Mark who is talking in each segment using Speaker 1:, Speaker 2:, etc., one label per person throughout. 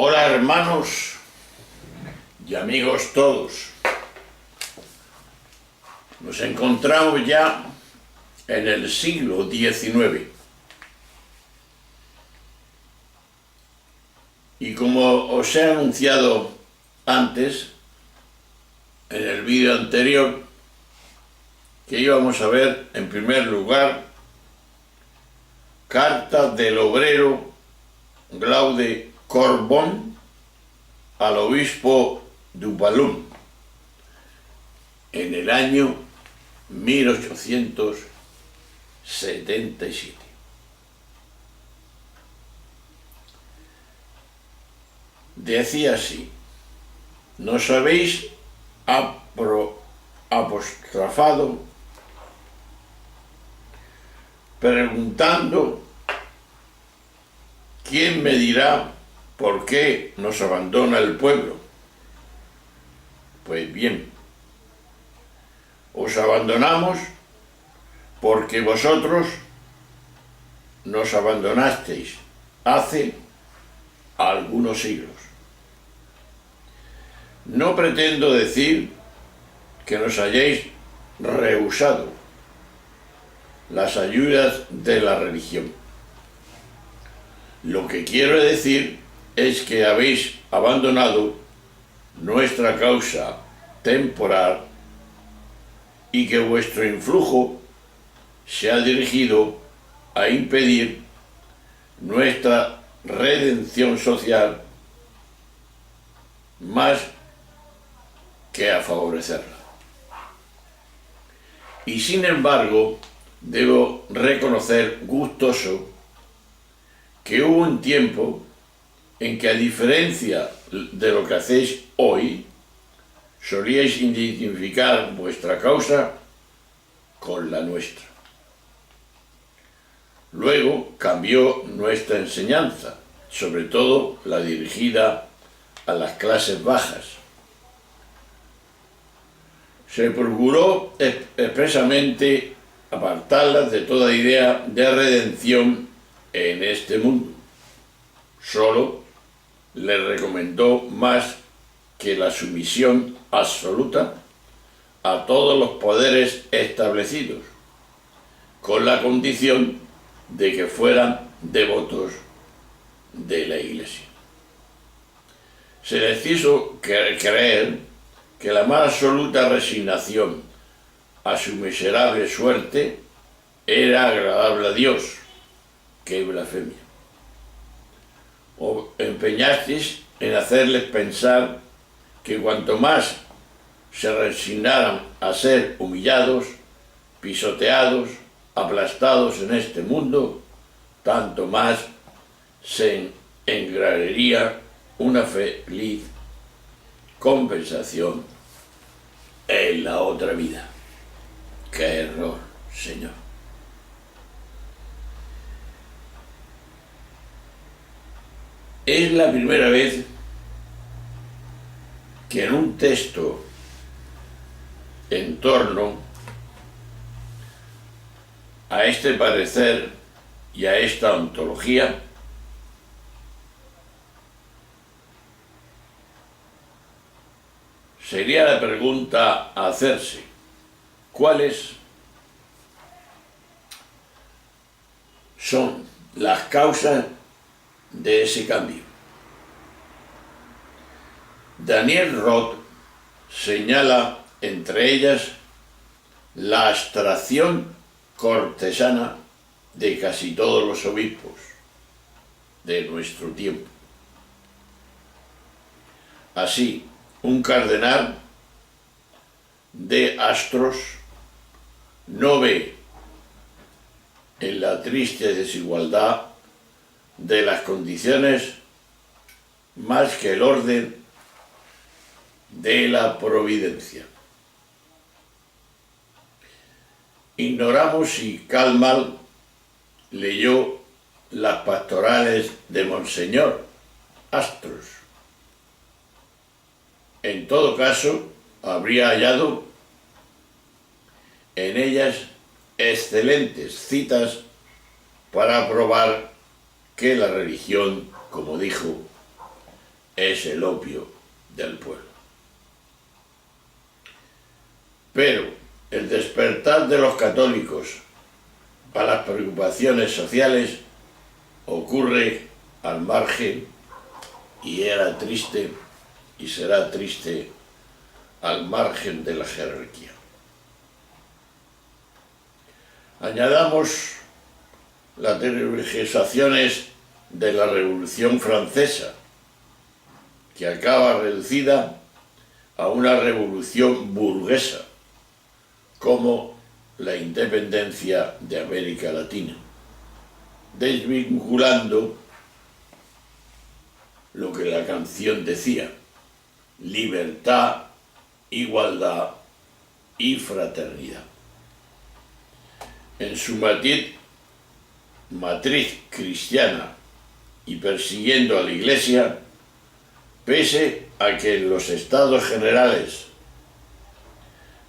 Speaker 1: Hola hermanos y amigos todos. Nos encontramos ya en el siglo XIX. Y como os he anunciado antes, en el vídeo anterior, que íbamos a ver en primer lugar carta del obrero Claude Corbon al obispo Dupalum en el año 1877. Decía así: nos habéis apostrofado preguntando ¿quién me dirá por qué nos abandona el pueblo? Pues bien, os abandonamos porque vosotros nos abandonasteis hace algunos siglos. No pretendo decir que nos hayáis rehusado las ayudas de la religión. Lo que quiero decir es que habéis abandonado nuestra causa temporal y que vuestro influjo se ha dirigido a impedir nuestra redención social más que a favorecerla. Y sin embargo, debo reconocer gustoso que hubo un tiempo en que, a diferencia de lo que hacéis hoy, solíais identificar vuestra causa con la nuestra. Luego cambió nuestra enseñanza, sobre todo la dirigida a las clases bajas. Se procuró expresamente apartarlas de toda idea de redención en este mundo. Solo le recomendó más que la sumisión absoluta a todos los poderes establecidos, con la condición de que fueran devotos de la Iglesia. Se les hizo creer que la más absoluta resignación a su miserable suerte era agradable a Dios. ¡Qué blasfemia! O empeñasteis en hacerles pensar que cuanto más se resignaran a ser humillados, pisoteados, aplastados en este mundo, tanto más se engranería una feliz compensación en la otra vida. ¡Qué error, Señor! Es la primera vez que en un texto en torno a este parecer y a esta ontología sería la pregunta a hacerse: ¿cuáles son las causas de ese cambio? Daniel Roth señala entre ellas la abstracción cortesana de casi todos los obispos de nuestro tiempo. Así, un cardenal de Astros no ve en la triste desigualdad de las condiciones más que el orden de la providencia. Ignoramos si Calmal leyó las pastorales de Monseñor Astros. En todo caso, habría hallado en ellas excelentes citas para probar que la religión, como dijo, es el opio del pueblo. Pero el despertar de los católicos a las preocupaciones sociales ocurre al margen y era triste y será triste al margen de la jerarquía. Añadamos las tergiversaciones de la Revolución Francesa, que acaba reducida a una revolución burguesa, como la independencia de América Latina, desvinculando lo que la canción decía: libertad, igualdad y fraternidad. En su matriz cristiana y persiguiendo a la Iglesia, pese a que en los estados generales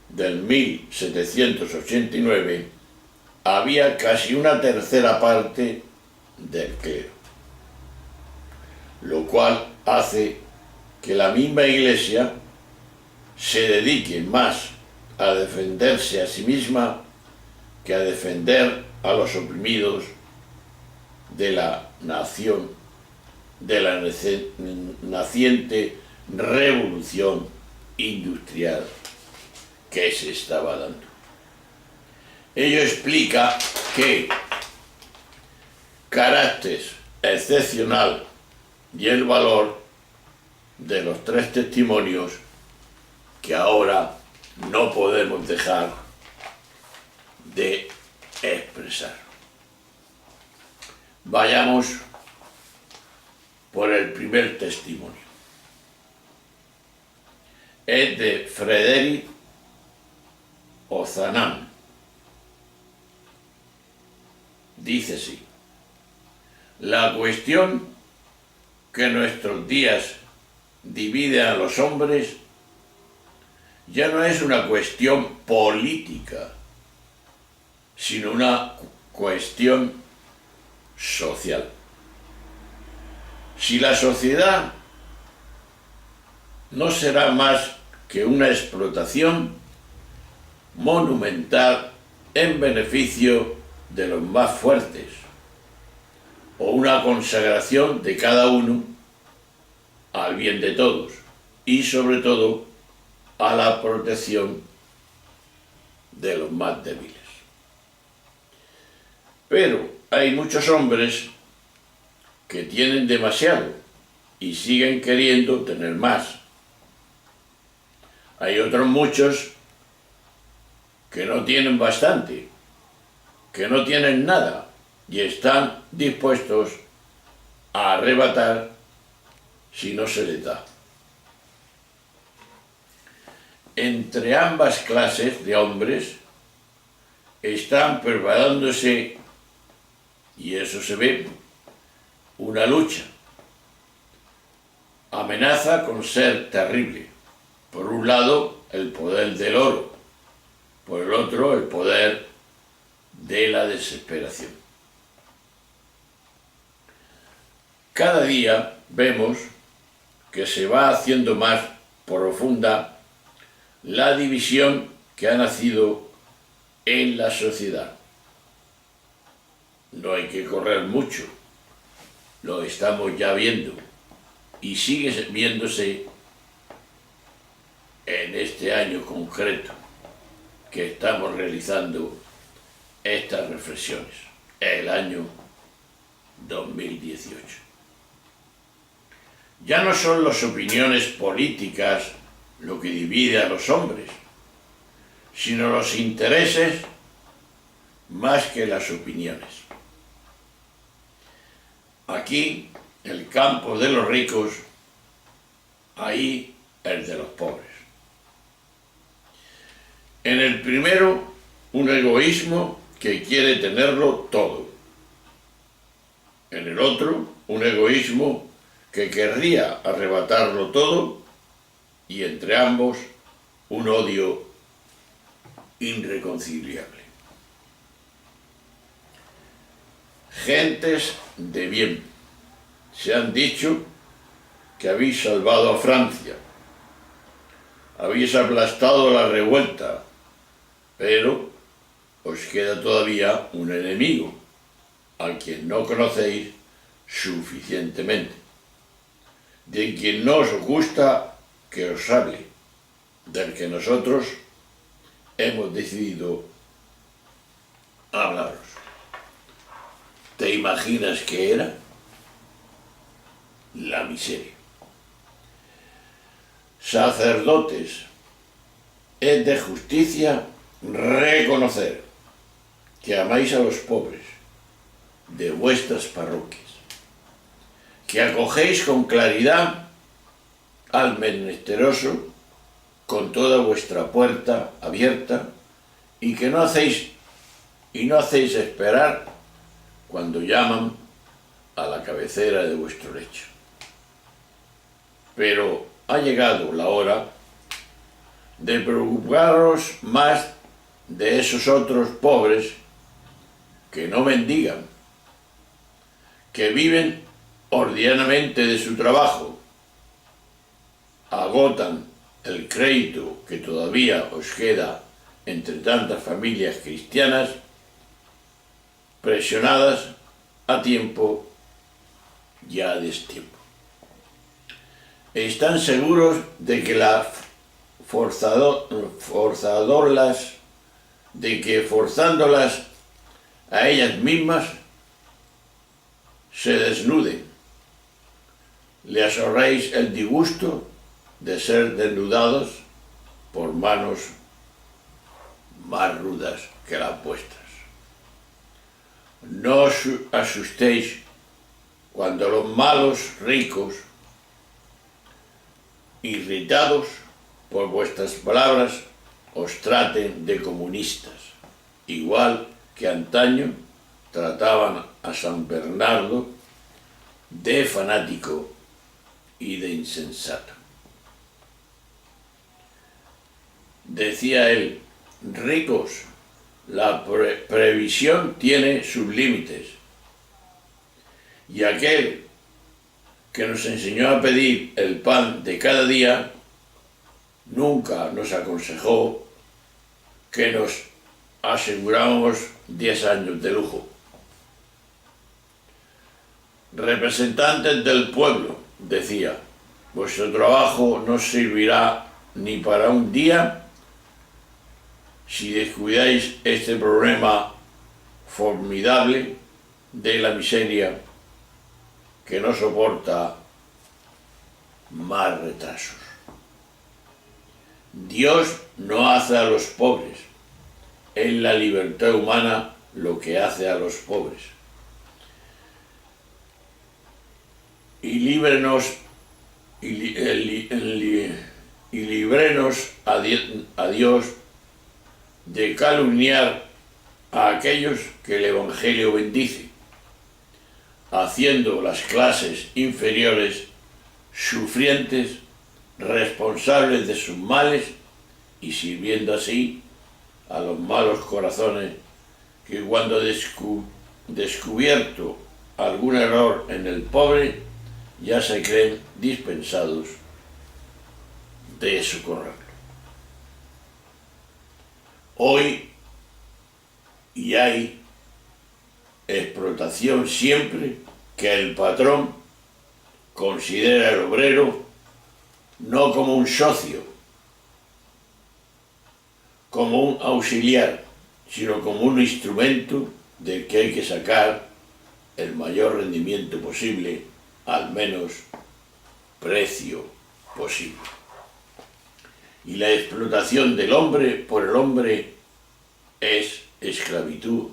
Speaker 1: del 1789 había casi una tercera parte del clero, lo cual hace que la misma Iglesia se dedique más a defenderse a sí misma que a defender a los oprimidos de la nación, de la naciente revolución industrial que se estaba dando. Ello explica que carácter excepcional y el valor de los tres testimonios que ahora no podemos dejar de expresar. Vayamos por el primer testimonio. Es de Frédéric Ozanam. Dice así: la cuestión que en nuestros días divide a los hombres ya no es una cuestión política, sino una cuestión social. Si la sociedad no será más que una explotación monumental en beneficio de los más fuertes, o una consagración de cada uno al bien de todos y sobre todo a la protección de los más débiles. Pero hay muchos hombres que tienen demasiado y siguen queriendo tener más. Hay otros muchos que no tienen bastante, que no tienen nada y están dispuestos a arrebatar si no se les da. Entre ambas clases de hombres están preparándose, y eso se ve, una lucha. Amenaza con ser terrible. Por un lado, el poder del oro, por el otro, el poder de la desesperación. Cada día vemos que se va haciendo más profunda la división que ha nacido en la sociedad. No hay que correr mucho, lo estamos ya viendo y sigue viéndose en este año concreto que estamos realizando estas reflexiones, el año 2018. Ya no son las opiniones políticas lo que divide a los hombres, sino los intereses más que las opiniones. Aquí, el campo de los ricos, ahí el de los pobres. En el primero, un egoísmo que quiere tenerlo todo. En el otro, un egoísmo que querría arrebatarlo todo, y entre ambos, un odio irreconciliable. Gentes de bien se han dicho que habéis salvado a Francia, habéis aplastado la revuelta, pero os queda todavía un enemigo, al quien no conocéis suficientemente, de quien no os gusta que os hable, del que nosotros hemos decidido hablaros. ¿Te imaginas qué era? La miseria. Sacerdotes, es de justicia reconocer que amáis a los pobres de vuestras parroquias, que acogéis con claridad al menesteroso con toda vuestra puerta abierta y que no hacéis esperar cuando llaman a la cabecera de vuestro lecho. Pero ha llegado la hora de preocuparos más de esos otros pobres que no mendigan, que viven ordinariamente de su trabajo, agotan el crédito que todavía os queda entre tantas familias cristianas, presionadas a tiempo y a destiempo. Están seguros de que forzándolas a ellas mismas se desnuden. Les ahorréis el disgusto de ser desnudados por manos más rudas que las vuestras. No os asustéis cuando los malos ricos, irritados por vuestras palabras, os traten de comunistas, igual que antaño trataban a San Bernardo de fanático y de insensato. Decía él: ricos, la previsión tiene sus límites, y aquel que nos enseñó a pedir el pan de cada día nunca nos aconsejó que nos aseguramos 10 años de lujo. Representantes del pueblo, decía, vuestro trabajo no servirá ni para un día si descuidáis este problema formidable de la miseria que no soporta más retrasos. Dios no hace a los pobres, es la libertad humana lo que hace a los pobres. Y líbrenos a Dios de calumniar a aquellos que el Evangelio bendice, haciendo las clases inferiores sufrientes, responsables de sus males y sirviendo así a los malos corazones que cuando descubierto algún error en el pobre ya se creen dispensados de socorrerlo. Hoy y hay explotación siempre que el patrón considera al obrero no como un socio, como un auxiliar, sino como un instrumento del que hay que sacar el mayor rendimiento posible al menos precio posible. Y la explotación del hombre por el hombre es esclavitud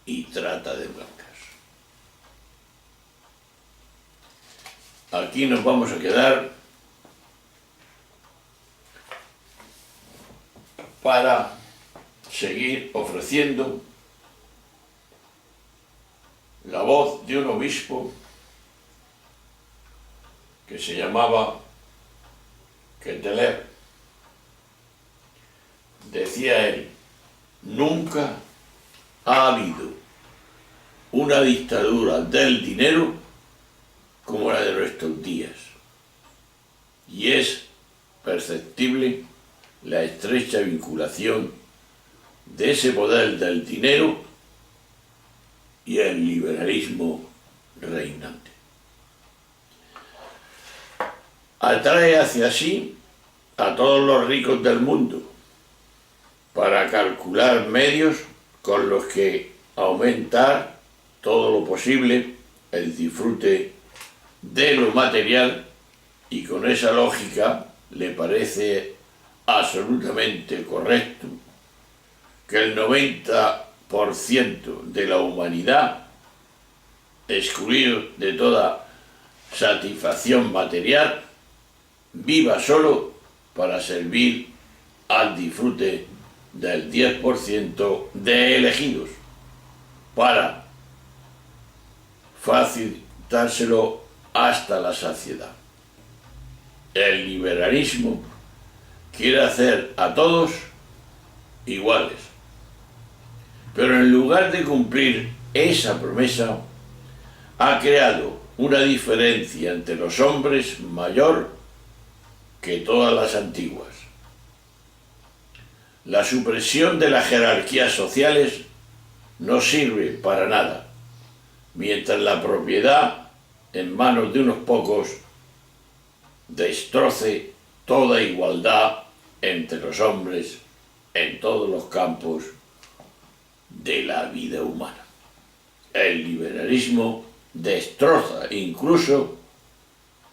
Speaker 1: y trata de blancas. Aquí nos vamos a quedar para seguir ofreciendo la voz de un obispo que se llamaba Ketteler. Decía él: nunca ha habido una dictadura del dinero como la de nuestros días. y es perceptible la estrecha vinculación de ese poder del dinero y el liberalismo reinante. Atrae hacia sí a todos los ricos del mundo para calcular medios con los que aumentar todo lo posible el disfrute de lo material, y con esa lógica le parece absolutamente correcto que el 90% de la humanidad, excluido de toda satisfacción material, viva solo para servir al disfrute del 10% de elegidos, para facilitárselo hasta la saciedad. El liberalismo quiere hacer a todos iguales, pero en lugar de cumplir esa promesa, ha creado una diferencia entre los hombres mayor que todas las antiguas. La supresión de las jerarquías sociales no sirve para nada, mientras la propiedad en manos de unos pocos destroce toda igualdad entre los hombres en todos los campos de la vida humana. El liberalismo destroza incluso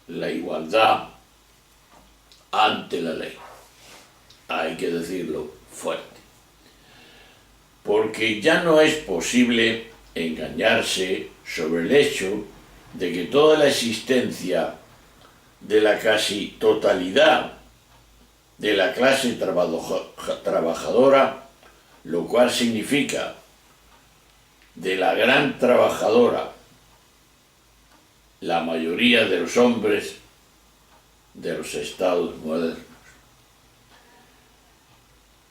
Speaker 1: la igualdad ante la ley. Hay que decirlo fuerte, porque ya no es posible engañarse sobre el hecho de que toda la existencia de la casi totalidad de la clase trabajadora, lo cual significa de la gran trabajadora, la mayoría de los hombres de los estados modernos,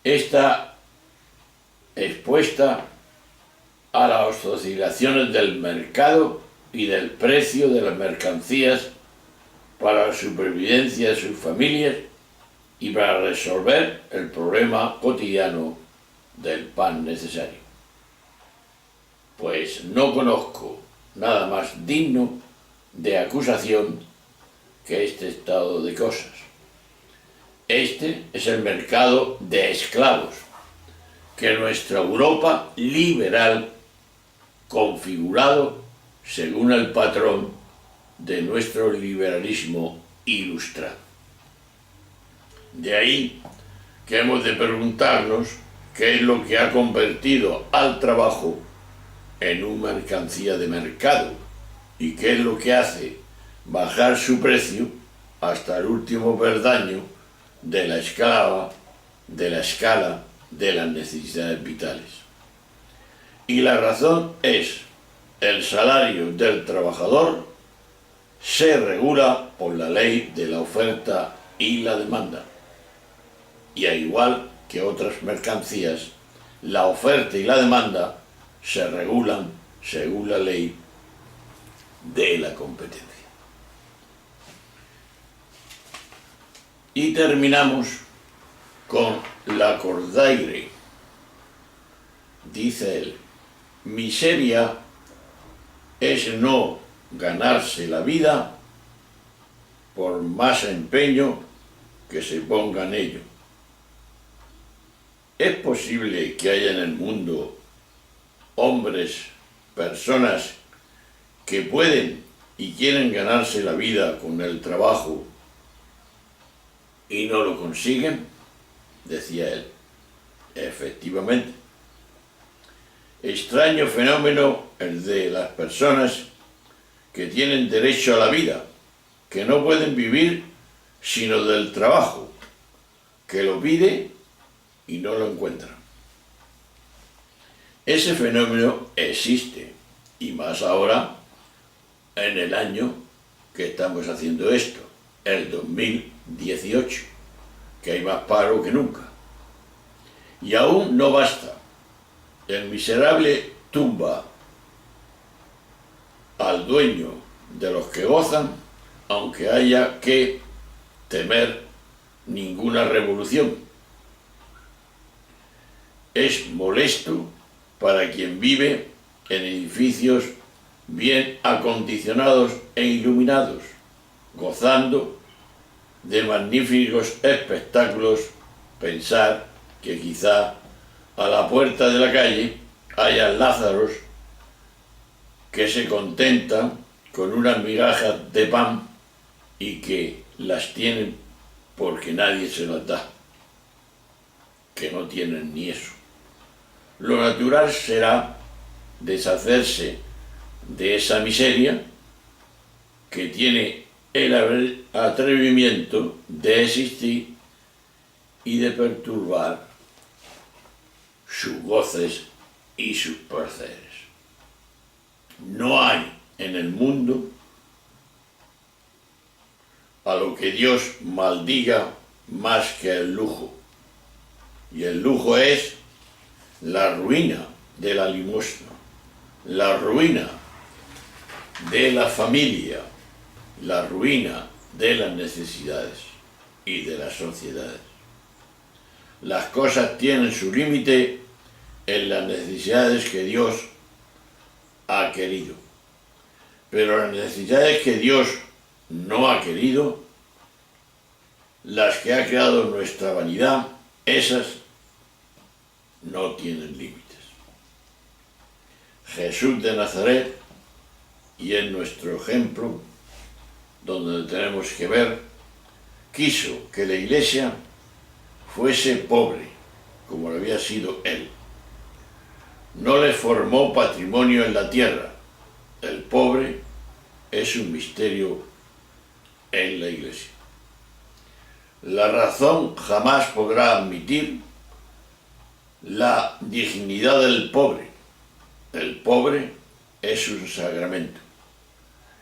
Speaker 1: está expuesta a las oscilaciones del mercado y del precio de las mercancías para la supervivencia de sus familias y para resolver el problema cotidiano del pan necesario. Pues no conozco nada más digno de acusación que este estado de cosas. Este es el mercado de esclavos que nuestra Europa liberal, configurado según el patrón de nuestro liberalismo ilustrado. De ahí que hemos de preguntarnos qué es lo que ha convertido al trabajo en una mercancía de mercado y qué es lo que hace bajar su precio hasta el último peldaño de la escala de las necesidades vitales. Y la razón es: el salario del trabajador se regula por la ley de la oferta y la demanda. Y al igual que otras mercancías, la oferta y la demanda se regulan según la ley de la competencia. Y terminamos con Lacordaire. Dice él: miseria es no ganarse la vida por más empeño que se ponga en ello. ¿Es posible que haya en el mundo hombres, personas que pueden y quieren ganarse la vida con el trabajo y no lo consiguen? Decía él. Efectivamente. Extraño fenómeno el de las personas que tienen derecho a la vida, que no pueden vivir sino del trabajo, que lo pide y no lo encuentran. Ese fenómeno existe, y más ahora en el año que estamos haciendo esto, el 2018, que hay más paro que nunca. Y aún no basta. El miserable tumba al dueño de los que gozan, aunque haya que temer ninguna revolución. Es molesto para quien vive en edificios bien acondicionados e iluminados, gozando de magníficos espectáculos, pensar que quizá a la puerta de la calle haya lázaros que se contentan con unas migajas de pan y que las tienen porque nadie se las da, que no tienen ni eso. Lo natural será deshacerse de esa miseria que tiene el atrevimiento de existir y de perturbar sus goces y sus placeres. No hay en el mundo a lo que Dios maldiga más que el lujo. Y el lujo es la ruina de la limosna, la ruina de la familia, la ruina de las necesidades y de las sociedades. Las cosas tienen su límite en las necesidades que Dios ha querido. Pero las necesidades que Dios no ha querido, las que ha creado nuestra vanidad, esas no tienen límites. Jesús de Nazaret, y es nuestro ejemplo, donde tenemos que ver, quiso que la Iglesia fuese pobre, como lo había sido Él. No le formó patrimonio en la tierra. El pobre es un misterio en la Iglesia. La razón jamás podrá admitir la dignidad del pobre. El pobre es un sacramento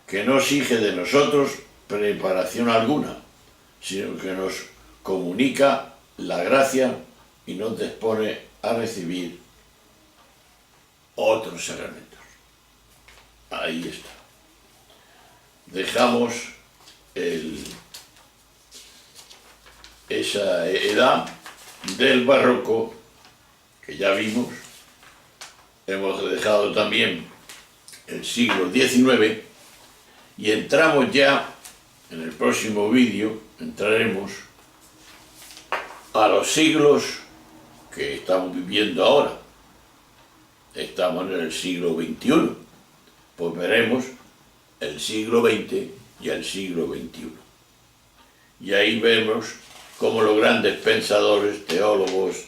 Speaker 1: que no exige de nosotros preparación alguna, sino que nos comunica la gracia y nos dispone a recibir otros sacramentos. Ahí está. Dejamos esa edad del barroco que ya vimos. Hemos dejado también el siglo XIX y entramos ya, en el próximo vídeo, entraremos a los siglos que estamos viviendo ahora. Estamos en el siglo XXI, pues veremos el siglo XX y el siglo XXI. Y ahí vemos cómo los grandes pensadores, teólogos,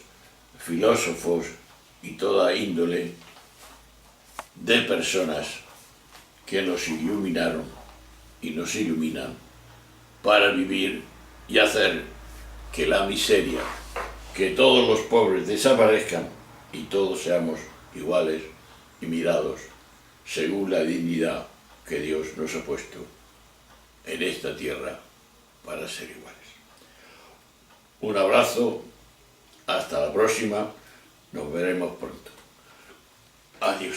Speaker 1: filósofos y toda índole de personas que nos iluminaron y nos iluminan para vivir y hacer que la miseria, que todos los pobres desaparezcan y todos seamos iguales y mirados según la dignidad que Dios nos ha puesto en esta tierra para ser iguales. Un abrazo, hasta la próxima, nos veremos pronto. Adiós.